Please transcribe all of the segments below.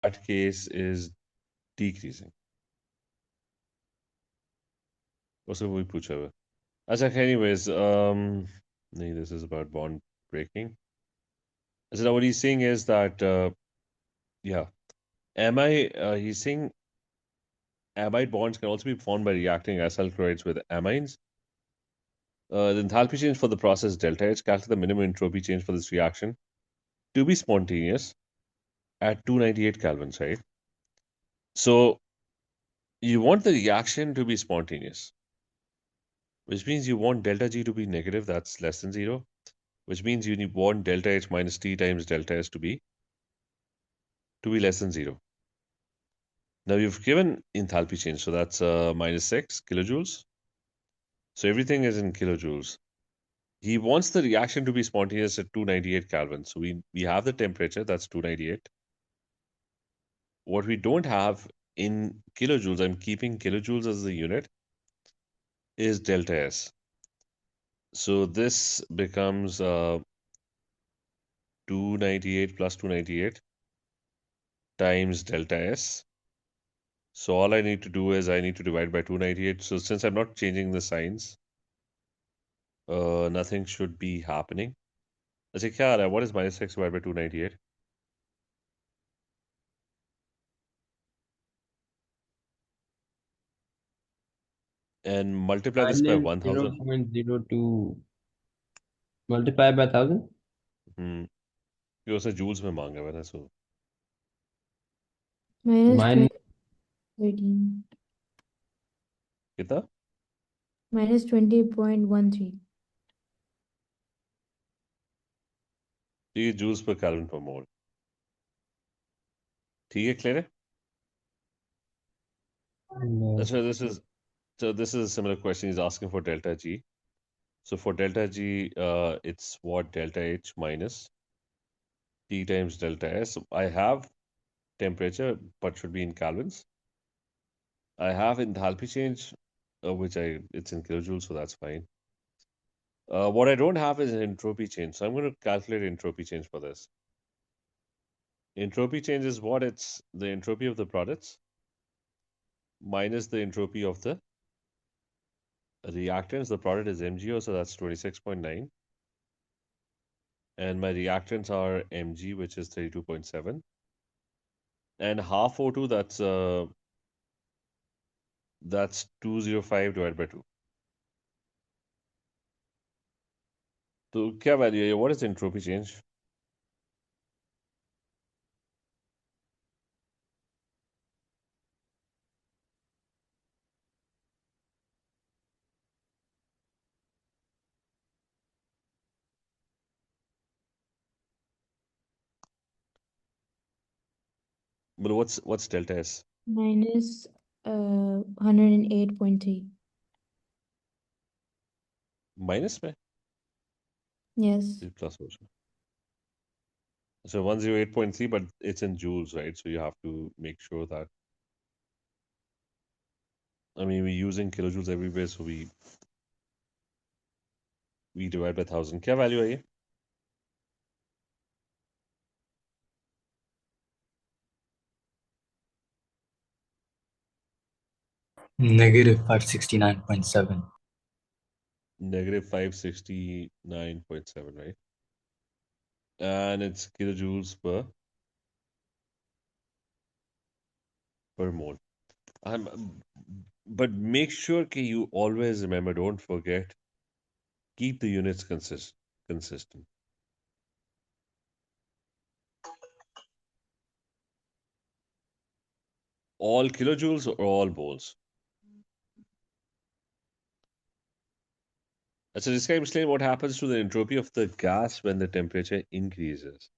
that case is decreasing. उससे वही पूछा हुआ है. अच्छा, anyways, नहीं, this is about bond breaking. So now what he's saying is that, yeah, he's saying amide bonds can also be formed by reacting acyl chlorides with amines. The enthalpy change for the process delta H, calculate the minimum entropy change for this reaction to be spontaneous at 298 kelvins, right? So you want the reaction to be spontaneous, which means you want delta G to be negative, that's less than zero, which means want delta H minus T times delta S to be less than zero. Now you've given enthalpy change, so that's minus 6 kilojoules. So everything is in kilojoules. He wants the reaction to be spontaneous at 298 Kelvin. So we have the temperature, that's 298. What we don't have in kilojoules, I'm keeping kilojoules as the unit, is delta S. So this becomes 298 plus 298 times delta S. So all I need to do is I need to divide by 298. So since I'm not changing the signs, nothing should be happening. अच्छा क्या आ रहा है? What is minus 6 divided by 298? And multiply this by minus 1000. 0.02 multiplied by 1000. ये उसने joules में मांगा मैंने, सो minus Minus 13. कितना? Minus 20.13. ये joules per Kelvin per mole. ठीक है, क्लियर है? अच्छा, this is a similar question. He's asking for delta G. So for delta G, it's what delta H minus T times delta S. I have temperature, but should be in kelvins. I have enthalpy change, which it's in kilojoules, so that's fine. What I don't have is entropy change, so I'm going to calculate entropy change for this. Entropy change is what? It's the entropy of the products minus the entropy of the reactants. The product is MgO, so that's 26.9. And my reactants are Mg, which is 32.7. And half O2, that's 205 divided by 2. So क्या value है? What is entropy change? But what's delta S? Minus 108.3. Minus में? Yes. Plus हो जाए. So 108.3, but it's in joules, right? So you have to make sure that, I mean, we're using kilojoules everywhere, so we divide by 1000. क्या value है ये? Negative 569.7. Negative 569.7, right? And it's kilojoules per mole. But make sure that you always remember, don't forget, keep the units consistent. All kilojoules or all moles? So this guy explain what happens to the entropy of the gas when the temperature increases.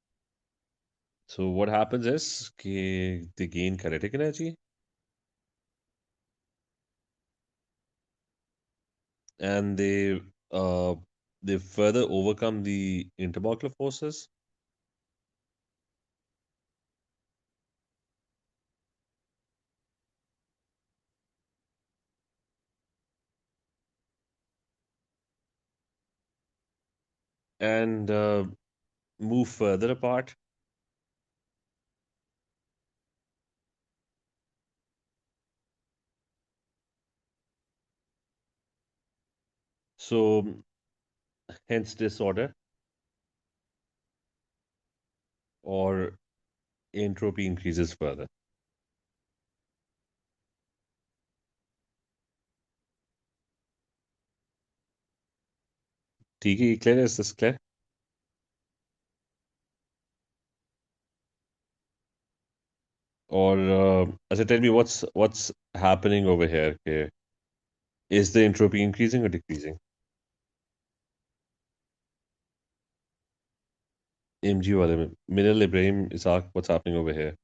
So what happens is they gain kinetic energy, and they further overcome the intermolecular forces. And move further apart. So hence disorder or entropy increases further. ठीक है, clear? Is this clear? Or tell me what's happening over here? Okay. Is the entropy increasing or decreasing? MG वाले में Minal Ibrahim Isaac, what's happening over here?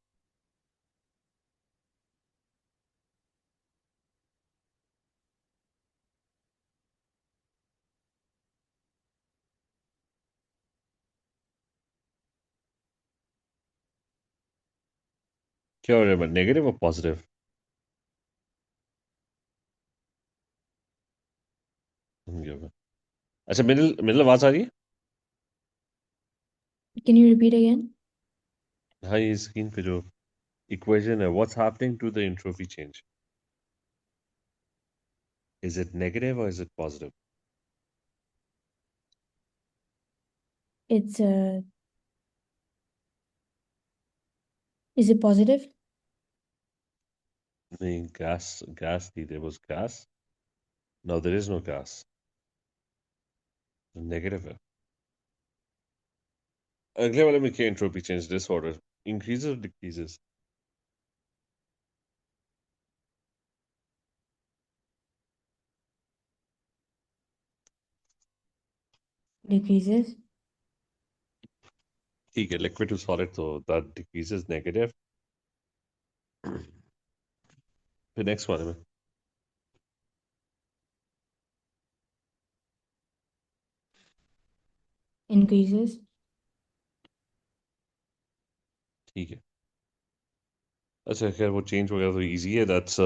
क्या हो रहा है? Negative or positive? अच्छा, middle आवाज आ रही है? Can you repeat again? हाँ, ये स्क्रीन पे जो इक्वेशन है, what's happening to the entropy change? Is it negative और is it positive? It's is it positive? नहीं, गैस थी, there was gas, now there is no gas, negative है। अगले वाले में क्या एंट्रोपी चेंज डिसऑर्डर इंक्रीजेस और डिक्रीजेस? Decreases. ठीक है, लिक्विड टू सॉलिड तो दैट डिक्रीजेस नेगेटिव। फिर नेक्स्ट वाले में Increases. ठीक है। अच्छा, खैर वो चेंज वगैरह तो इजी है, that's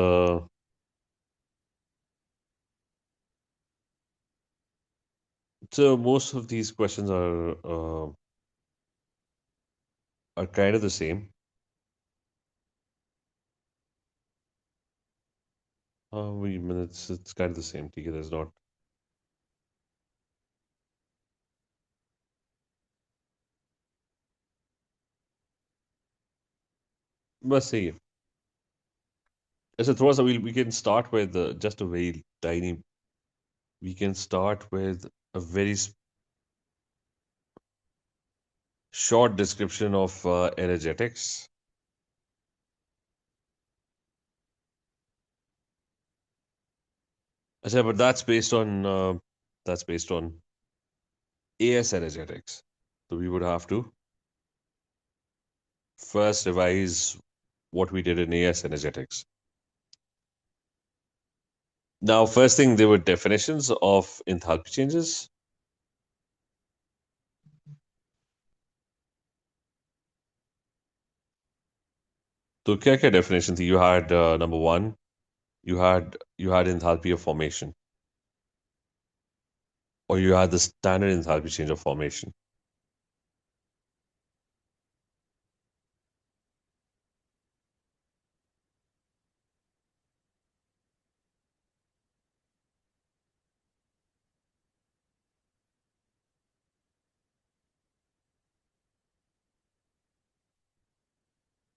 so most of these questions are kind of the same. We it's kind of the same. ठीक है, there's not बस सही है। ऐसे थोड़ा सा we can start with just a very tiny, we can start with a very short description of energetics. अच्छा, but that's based on AS energetics. So we would have to first revise what we did in AS energetics. Now, first thing, there were definitions of enthalpy changes. So क्या क्या definition थी? You had number one, you had enthalpy of formation, or you had the standard enthalpy change of formation.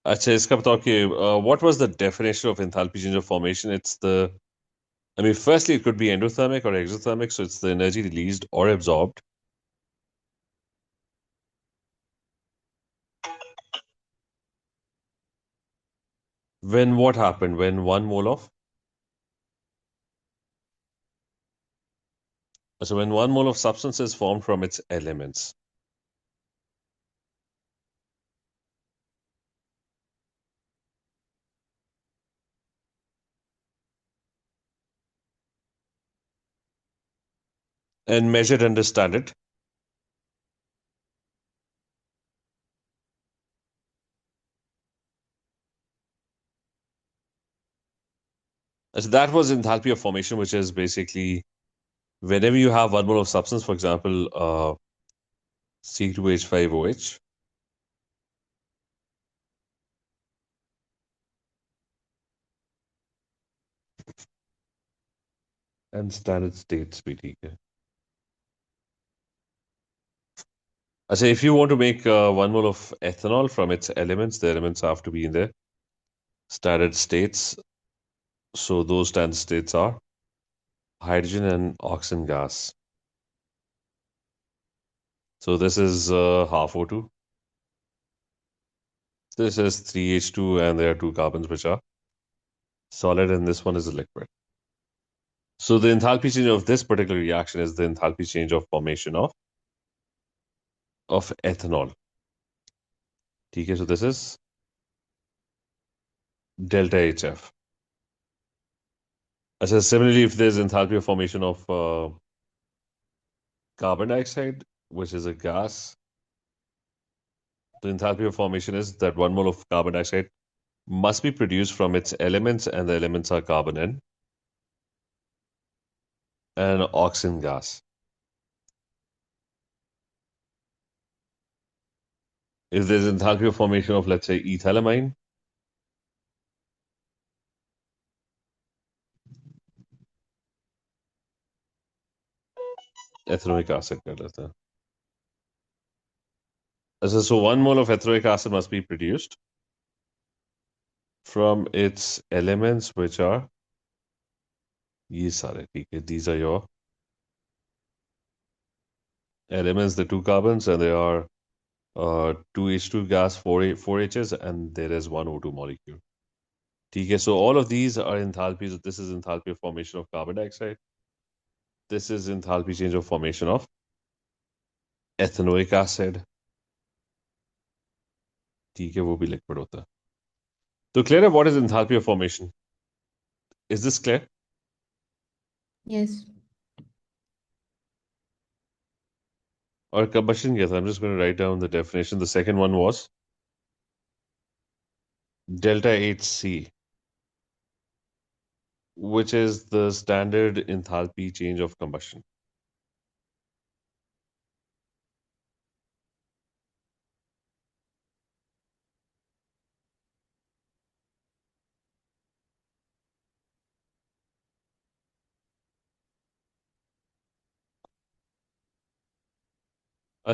अच्छा, इसका बताओ कि what was the definition of enthalpy change of formation? I mean, firstly, it could be endothermic or exothermic, so it's the energy released or absorbed. When what happened? When 1 mole of? So when 1 mole of substance is formed from its elements. And measured under standard. So that was enthalpy of formation, which is basically whenever you have 1 mole of substance, for example, C2H5OH, and standard states भी ठीक है. अच्छा, if you want to make 1 mole of ethanol from its elements, the elements have to be in their standard states. So those standard states are hydrogen and oxygen gas. So this is half O2. This is 3H2, and there are two carbons which are solid, and this one is a liquid. So the enthalpy change of this particular reaction is the enthalpy change of formation of ethanol. Okay, so this is delta HF. So similarly, if there's enthalpy of formation of carbon dioxide, which is a gas, the enthalpy of formation is that 1 mole of carbon dioxide must be produced from its elements, and the elements are carbon and oxygen gas. If there's enthalpy of formation of, let's say, ethylamine, ethanoic acid कर लेते हैं. So 1 mole of ethanoic acid must be produced from its elements, which are ये सारे, ठीक है? These are your elements, the two carbons, and they are 2H2 gas, 4 H's, and there is one O2 molecule. Okay, so all of these are enthalpies. This is enthalpy of formation of carbon dioxide. This is enthalpy change of formation of ethanoic acid. ठीक है, वो भी liquid होता है. So clear, what is enthalpy of formation? Is this clear? Yes. Or combustion gas? I'm just going to write down the definition. The second one was delta HC, which is the standard enthalpy change of combustion.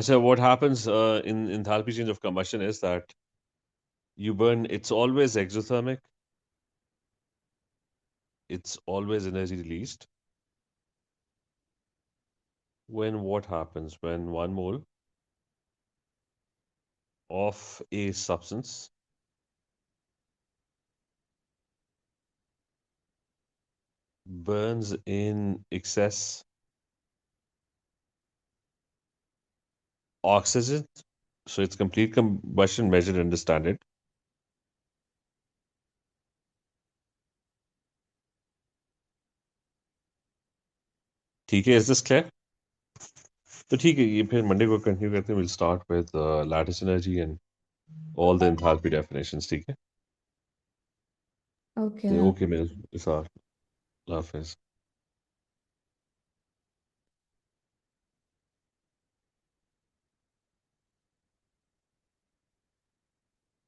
So what happens in enthalpy change of combustion is that you burn, it's always exothermic, it's always energy released. When what happens? When 1 mole of a substance burns in excess oxygen, so it's complete combustion measured under standard. ठीक है, is this clear? तो ठीक है, ये फिर Monday को continue करते हैं. We'll start with lattice energy and all the enthalpy definitions. ठीक है? Okay. Okay, मेरे साथ. हाफिज.